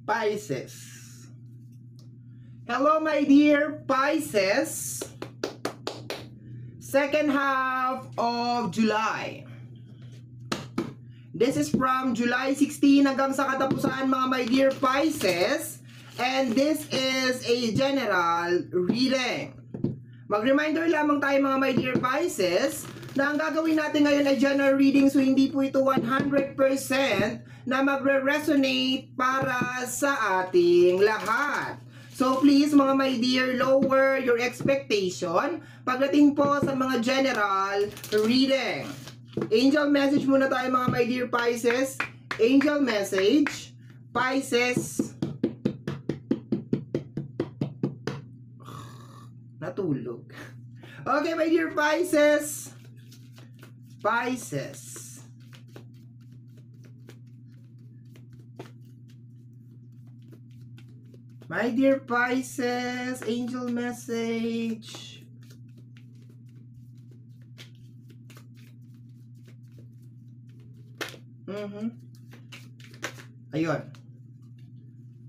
Pisces. Hello, my dear Pisces. Second half of July. This is from July 16 hanggang sa katapusan, mga my dear Pisces. And this is a general reading. Mag-reminder lamang tayo, mga my dear Pisces, na ang gagawin natin ngayon ay general reading, so hindi po ito 100% na magre-resonate para sa ating lahat. So please, mga my dear, lower your expectation pagdating po sa mga general reading. Angel message muna tayo, mga my dear Pisces. Angel message, Pisces. Natulog. Okay, my dear Pisces. Pisces. My dear Pisces, angel message. Ayun.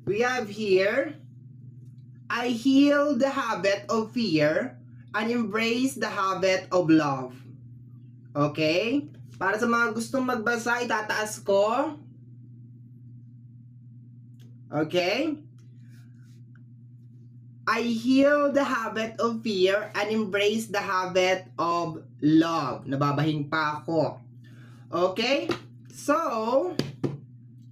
We have here, I heal the habit of fear and embrace the habit of love. Okay? Para sa mga gustong magbasa, itataas ko. Okay? I heal the habit of fear and embrace the habit of love. Nababahin pa ako. Okay? So,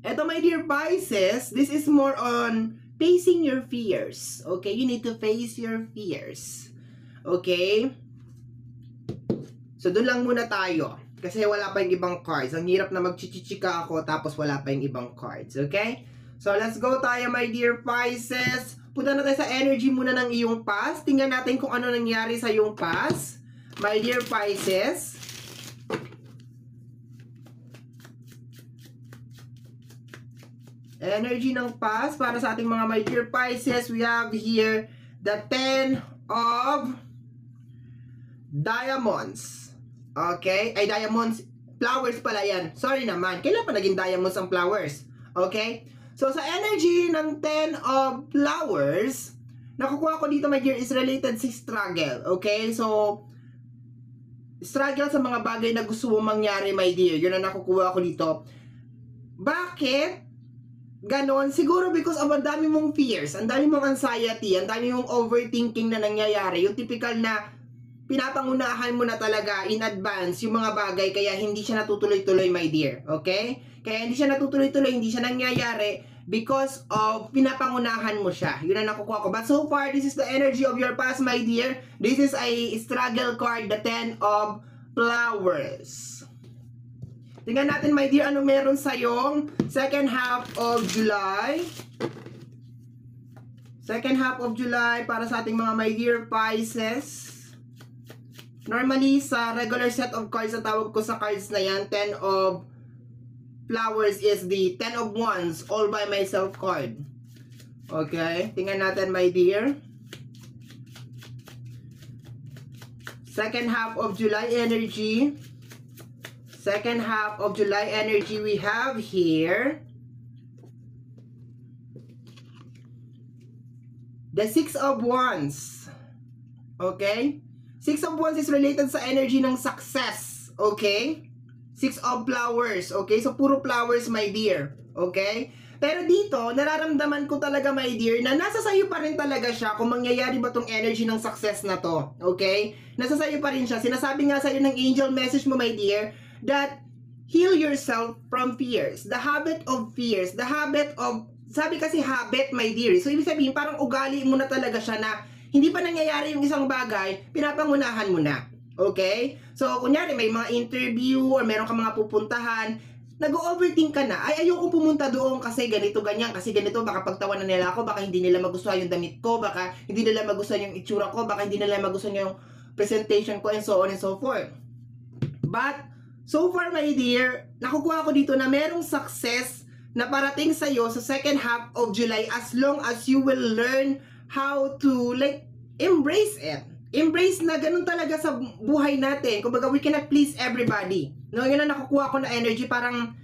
eto, my dear Pisces, this is more on facing your fears. Okay? You need to face your fears. Okay? So, doon lang muna tayo. Kasi wala pa yung ibang cards. Ang hirap na magchichichika ako tapos wala pa yung ibang cards. Okay? So, let's go tayo, my dear Pisces. Punta na tayo sa energy muna ng iyong past. Tingnan natin kung ano nangyari sa iyong past. My dear Pisces. Energy ng past para sa ating mga my dear Pisces. We have here the 10 of diamonds. Okay? Ay, diamonds. Flowers pala yan. Sorry naman. Kailan pa naging diamonds ang flowers? Okay? So, sa energy ng 10 of flowers, nakukuha ko dito, my dear, is related sa struggle. Okay? So, struggle sa mga bagay na gusto mong mangyari, my dear. Yun ang nakukuha ko dito. Bakit ganon? Siguro because of ang dami mong fears, ang dami mong anxiety, ang dami mong overthinking na nangyayari. Yung typical na pinapangunahan mo na talaga in advance yung mga bagay, kaya hindi siya natutuloy-tuloy, my dear. Okay? Kaya hindi siya natutuloy-tuloy, hindi siya nangyayari because of pinapangunahan mo siya. Yun ang nakukuha ko. But so far, this is the energy of your past, my dear. This is a struggle card, the 10 of flowers. Tingnan natin, my dear, ano meron sa'yong second half of July. Second half of July para sa ating mga my dear Pisces. Normally, sa regular set of cards na tawag ko sa cards na yan, 10 of flowers is the 10 of wands, all by myself card. Okay? Tingnan natin, my dear. Second half of July energy. Second half of July energy, we have here the 6 of wands. Okay? 6 of wands is related sa energy ng success. Okay? 6 of flowers. Okay? So, puro flowers, my dear. Okay? Pero dito, nararamdaman ko talaga, my dear, na nasa sayo pa rin talaga siya kung mangyayari ba tong energy ng success na to. Okay? Nasa sayo pa rin siya. Sinasabi nga sa'yo ng angel message mo, my dear, that heal yourself from fears. The habit of fears. The habit of, sabi kasi habit, my dear. So, ibig sabihin, parang ugali mo na talaga siya na hindi pa nangyayari yung isang bagay, pinapangunahan mo na. Okay? So, kunyari, may mga interview or meron ka mga pupuntahan, nag-overthink ka na, ay, ayoko pumunta doon kasi ganito, ganyan, kasi ganito, baka pagtawanan nila ako, baka hindi nila magustuhan yung damit ko, baka hindi nila magustuhan yung itsura ko, baka hindi nila magustuhan yung presentation ko, and so on and so forth. But, so far, my dear, nakukuha ko dito na merong success na parating sa'yo sa second half of July as long as you will learn how to, like, embrace it. Embrace na ganun talaga sa buhay natin. Kumbaga, we cannot please everybody. No, yun ang nakukuha ko na energy, parang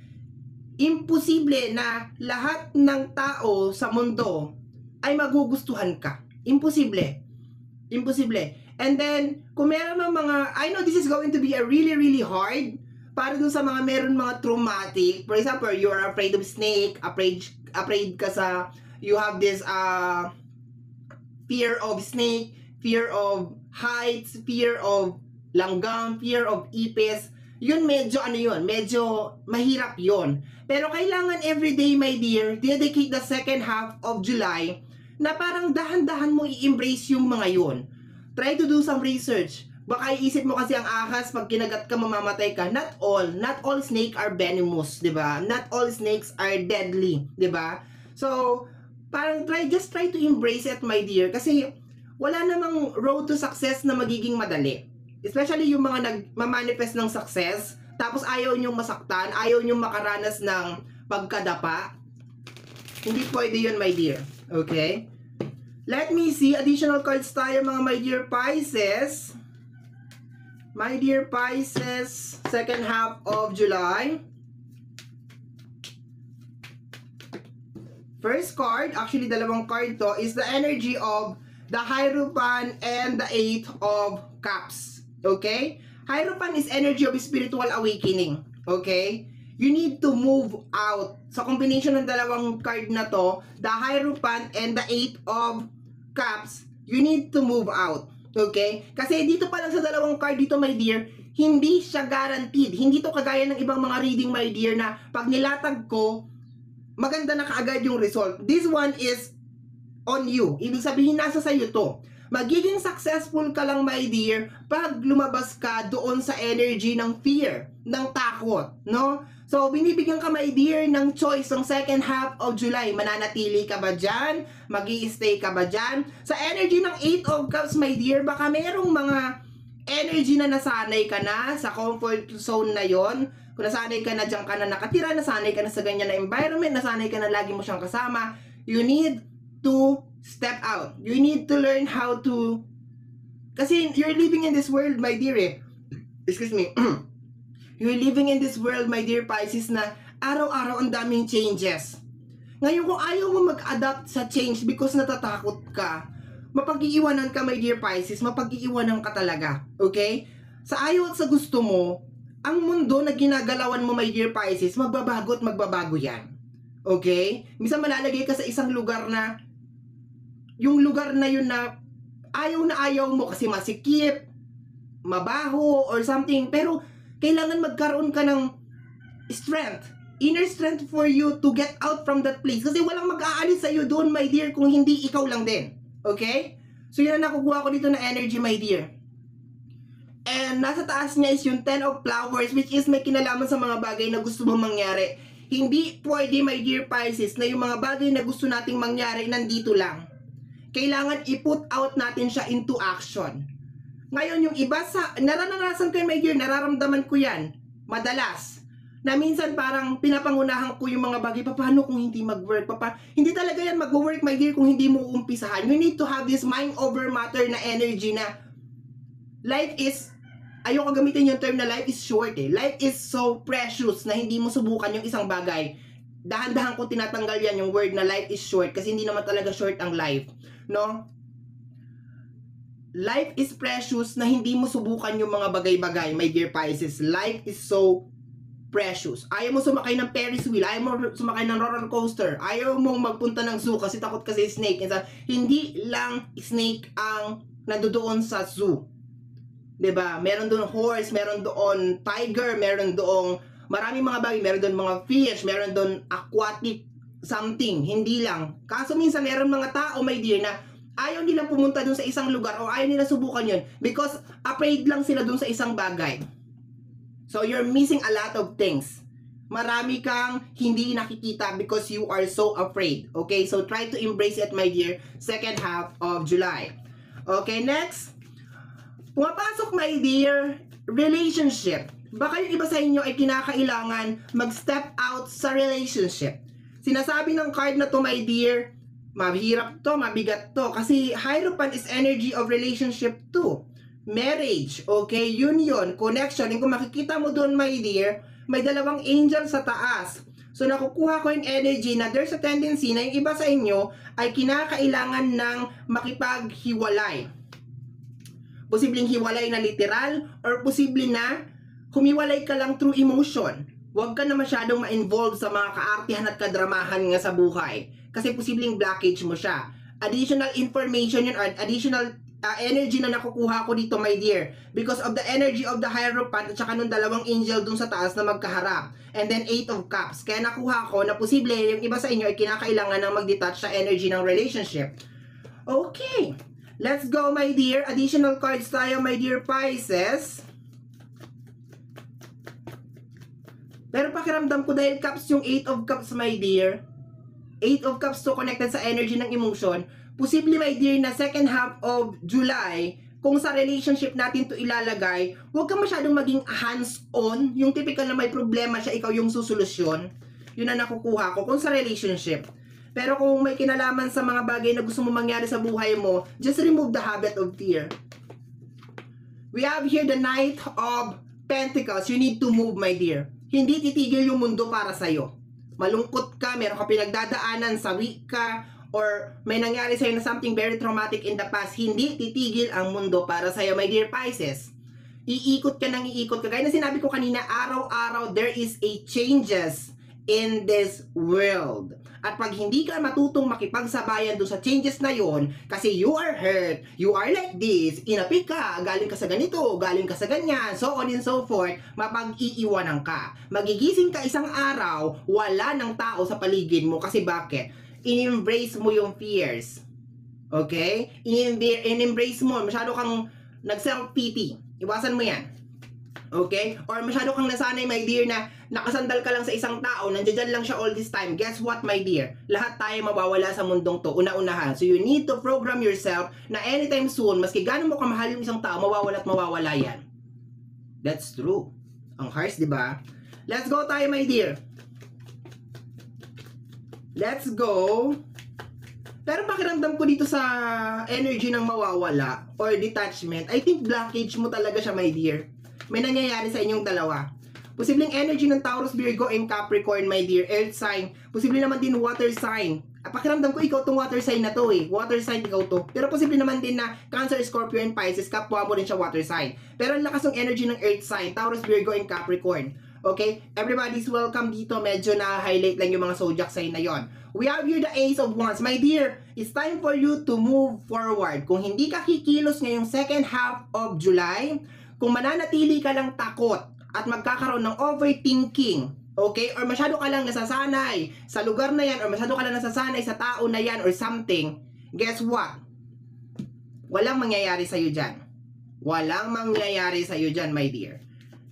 imposible na lahat ng tao sa mundo ay magugustuhan ka. Imposible. Imposible. And then, kung meron mga, I know this is going to be a really, really hard para dun sa mga meron mga traumatic. For example, you are afraid of snake, afraid ka sa, you have this fear of snake, fear of heights, fear of langgam, fear of ipis. Yun medyo medyo mahirap yun. Pero kailangan everyday, my dear, dedicate the second half of July na parang dahan-dahan mo i-embrace yung mga yun. Try to do some research. Baka iisip mo kasi ang ahas, pag kinagat ka, mamamatay ka. Not all snake are venomous, di ba? Not all snakes are deadly, di ba? So, parang just try to embrace it, my dear. Kasi, wala namang road to success na magiging madali. Especially yung mga nagmamanifest ng success, tapos ayaw nyong masaktan, ayaw nyong makaranas ng pagkadapa. Hindi pwede yun, my dear. Okay? Let me see. Additional cards tayo, mga my dear Pisces. My dear Pisces, second half of July. First card, actually dalawang card to, is the energy of the Hierophant and the Eight of Cups. Okay? Hierophant is energy of spiritual awakening. Okay? You need to move out. Sa combination ng dalawang card na to, the Hierophant and the Eight of Cups, you need to move out. Okay? Kasi dito pa lang sa dalawang card dito, my dear, hindi siya guaranteed. Hindi to kagaya ng ibang mga reading, my dear, na pag nilatag ko, maganda na kaagad yung result. This one is on you. Ibig sabihin, nasa sa'yo to. Magiging successful ka lang, my dear, pag lumabas ka doon sa energy ng fear, ng takot, no? So, binibigyan ka, my dear, ng choice ng second half of July. Mananatili ka ba dyan? Mag-i-stay ka ba dyan? Sa energy ng Eight of Cups, my dear, baka merong mga energy na nasanay ka na sa comfort zone na yon. Kung nasanay ka na dyan ka na nakatira, nasanay ka na sa ganyan na environment, nasanay ka na lagi mo siyang kasama, you need to step out. You need to learn how to... Kasi you're living in this world, my dear, excuse me. You're living in this world, my dear Pisces, na araw-araw ang daming changes. Ngayon, kung ayaw mo mag-adapt sa change because natatakot ka, mapag-iiwanan ka, my dear Pisces, mapag-iiwanan ka talaga. Okay? Sa ayaw at sa gusto mo, ang mundo na ginagalawan mo, my dear Pisces, magbabago at magbabago yan. Okay? Minsan malalagay ka sa isang lugar na, yung lugar na yun na ayaw mo kasi masikip, mabaho, or something. Pero, kailangan magkaroon ka ng strength, inner strength for you to get out from that place. Kasi walang mag-aalis sa'yo doon, my dear, kung hindi ikaw lang din. Okay? So, yun ang nakukuha ko dito na energy, my dear. And nasa taas niya is yung 10 of Flowers, which is may kinalaman sa mga bagay na gusto mong mangyari. Hindi pwede, my dear Pisces, na yung mga bagay na gusto nating mangyari nandito lang. Kailangan i-put out natin siya into action. Ngayon, yung iba sa, naranasan ko, my dear, nararamdaman ko yan, madalas, na minsan parang pinapangunahan ko yung mga bagay, paano kung hindi mag-work, hindi talaga yan mag-work, my dear, kung hindi mo umpisahan. You need to have this mind over matter na energy na, life is, ayoko gamitin yung term na life is short Life is so precious na hindi mo subukan yung isang bagay. Dahan-dahan ko tinatanggal yan yung word na life is short, kasi hindi naman talaga short ang life, no? Life is precious na hindi mo subukan yung mga bagay-bagay, my dear Pisces. Life is so precious. Ayaw mo sumakay ng Ferris wheel, ayaw mo sumakay ng roller coaster, ayaw mo magpunta ng zoo kasi takot kasi snake. Hindi lang snake ang nandoon sa zoo. 'Di ba? Meron doon horse, meron doon tiger, meron doon maraming mga bagay, meron doon mga fish, meron doon aquatic something. Hindi lang. Kaso minsan meron mga tao, my dear, na ayaw nilang pumunta dun sa isang lugar o ayaw nila subukan yun because afraid lang sila dun sa isang bagay. So, you're missing a lot of things. Marami kang hindi nakikita because you are so afraid. Okay? So, try to embrace it, my dear, second half of July. Okay, next. Pumapasok, my dear, relationship. Baka yung iba sa inyo ay kinakailangan mag-step out sa relationship. Sinasabi ng card na to, my dear, mahirap to, mabigat to. Kasi Hierophant is energy of relationship too. Marriage, okay, union, connection. And kung makikita mo doon, my dear, may dalawang angel sa taas. So, nakukuha ko yung energy na there's a tendency na yung iba sa inyo ay kinakailangan ng makipaghiwalay. Posibleng hiwalay na literal or posible na humiwalay ka lang through emotion. Huwag ka na masyadong ma-involve sa mga kaartihan at kadramahan nga sa buhay. Kasi posibleng blockage mo siya. Additional information yun or additional energy na nakukuha ko dito, my dear, because of the energy of the Hierophant at saka nung dalawang angel dun sa taas na magkaharap, and then 8 of Cups. Kaya nakuha ko na posible yung iba sa inyo ay kinakailangan ng mag-detach sa energy ng relationship. Okay, let's go, my dear. Additional cards tayo, my dear Pisces. Pero pakiramdam ko dahil Cups yung 8 of Cups, my dear, 8 of Cups to connected sa energy ng emotion. Posible, my dear, na second half of July, kung sa relationship natin to ilalagay, huwag ka masyadong maging hands-on. Yung typical na may problema siya, ikaw yung susolusyon. Yun na nakukuha ko kung sa relationship. Pero kung may kinalaman sa mga bagay na gusto mo mangyari sa buhay mo, just remove the habit of fear. We have here the Knight of Pentacles. You need to move, my dear. Hindi titigil yung mundo para sa'yo. Malungkot ka, meron ka pinagdadaanan, sawi ka, or may nangyari sa'yo na something very traumatic in the past, hindi titigil ang mundo para sa'yo, my dear Pisces. Iikot ka nang iikot ka. Gaya na sinabi ko kanina, araw-araw there is a changes in this world. At pag hindi ka matutong makipagsabayan doon sa changes na yon, kasi you are hurt, you are like this, inapi ka, galing ka sa ganito, galing ka sa ganyan, so on and so forth, mapag-iiwanan ka. Magigising ka isang araw, wala ng tao sa paligid mo. Kasi bakit? In-embrace mo yung fears. Okay? In-embrace mo, masyado kang nag-self-pity. Iwasan mo yan. Okay? Or masyado kang nasanay, my dear, na nakasandal ka lang sa isang tao, nandiyan lang siya all this time. Guess what, my dear? Lahat tayo mawawala sa mundong to, una-unahan. So you need to program yourself na anytime soon, maski gano'n mo kamahal yung isang tao, mawawala at mawawala yan. That's true. Ang harsh, di ba? Let's go tayo, my dear. Let's go. Pero pakiramdam ko dito sa energy ng mawawala or detachment, I think blockage mo talaga siya, my dear. May nangyayari sa inyong dalawa. Posibleng energy ng Taurus, Virgo, and Capricorn, my dear. Earth sign. Posible naman din water sign. Pakiramdam ko ikaw tong water sign na to eh. Water sign ikaw to. Pero posible naman din na Cancer, Scorpio, and Pisces, kapwa mo rin siya water sign. Pero ang lakas ng energy ng Earth sign, Taurus, Virgo, and Capricorn. Okay? Everybody's welcome dito. Medyo na-highlight lang yung mga zodiac sign na yon. We have here the Ace of Wands. My dear, it's time for you to move forward. Kung hindi ka kikilos ngayong second half of July, kung mananatili ka lang takot at magkakaroon ng overthinking, okay? Or masyado ka lang nasasanay sa lugar na yan, or masyado ka lang nasasanay sa tao na yan, or something, guess what? Walang mangyayari sa'yo dyan. Walang mangyayari sa'yo dyan, my dear.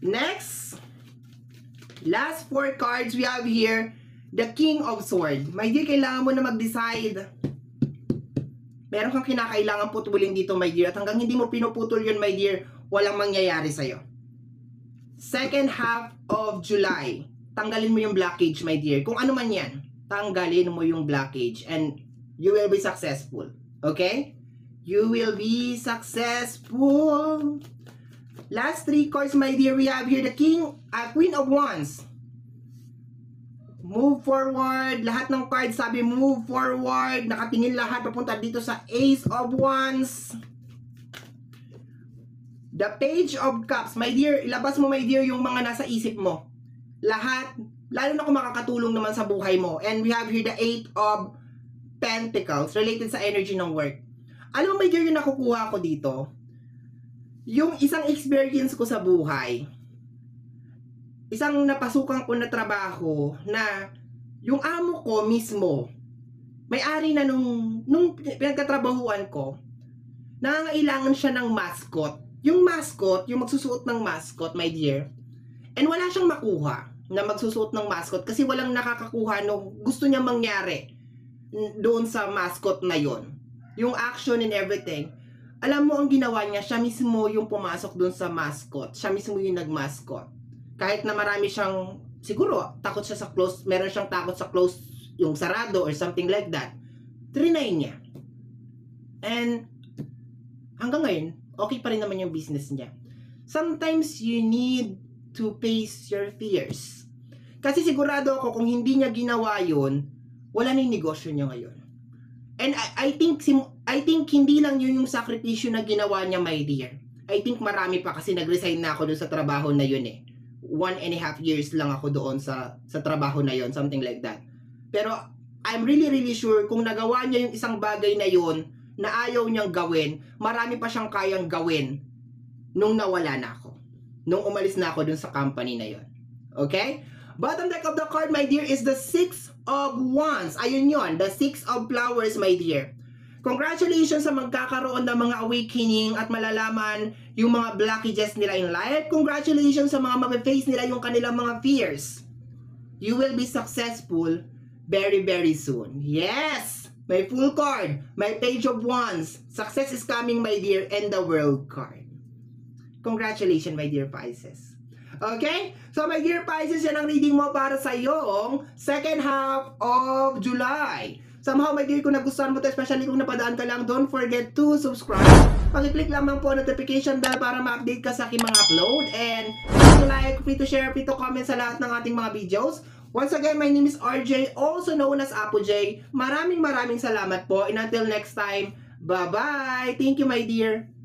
Next, last 4 cards we have here, the King of Swords. My dear, kailangan mo na mag-decide. Meron kang kinakailangan putulin dito, my dear. At hanggang hindi mo pinuputol yun, my dear, walang mangyayari sa'yo. Second half of July, tanggalin mo yung blockage, my dear. Kung ano man yan, tanggalin mo yung blockage and you will be successful. Okay? You will be successful. Last 3 cards, my dear, we have here the Queen of Wands. Move forward. Lahat ng cards sabi move forward. Nakatingin lahat papunta dito sa Ace of Wands. The Page of Cups. My dear, ilabas mo, my dear, yung mga nasa isip mo. Lahat, lalo na kung makakatulong naman sa buhay mo. And we have here the 8 of Pentacles related sa energy ng work. Alam mo, my dear, yung nakukuha ko dito, yung isang experience ko sa buhay, isang napasukan ko na trabaho na yung amo ko mismo, may-ari na nung pinagkatrabahuan ko, nangangailangan siya ng mascot. Yung mascot, yung magsusuot ng mascot, my dear, and wala siyang makuha na magsusuot ng mascot kasi walang nakakakuha nung gusto niya mangyari doon sa mascot na yon. Yung action and everything. Alam mo, ang ginawa niya, siya mismo yung pumasok doon sa mascot. Siya mismo yung nag-mascot. Kahit na marami siyang, siguro, takot siya sa close, meron siyang takot sa close, yung sarado or something like that. Trinay niya. And, hanggang ngayon, okay pa rin naman yung business niya. Sometimes, you need to face your fears. Kasi sigurado ako kung hindi niya ginawa yun, wala na yung negosyo niya ngayon. And I think hindi lang yun yung sakripisyo na ginawa niya, my dear. I think marami pa kasi nag-resign na ako doon sa trabaho na yun eh. 1.5 years lang ako doon sa trabaho na yun, something like that. Pero I'm really sure kung nagawa niya yung isang bagay na yun na ayaw niyang gawin, marami pa siyang kayang gawin nung nawala na ako. Nung umalis na ako doon sa company na yun. Okay? Bottom deck of the card, my dear, is the 6 of Wands. Ayun yun, the 6 of Flowers, my dear. Congratulations sa magkakaroon ng mga awakening at malalaman yung mga blockages nila in life. Congratulations sa mga mape-face nila yung kanilang mga fears. You will be successful very soon. Yes! May Fool card, may Page of Wands. Success is coming, my dear, and the World card. Congratulations, my dear Pisces. Okay? So, my dear Pisces, yan ang reading mo para sa iyong second half of July. Somehow, my dear, kung nagustuhan mo ito, especially kung napadaan ka lang, don't forget to subscribe. Pakiclick lamang po notification bell para ma-update ka sa aking mga upload. And free to like, free to share, free to comment sa lahat ng ating mga videos. Once again, my name is RJ, also known as Apo J. Maraming salamat po. And until next time, bye-bye! Thank you, my dear.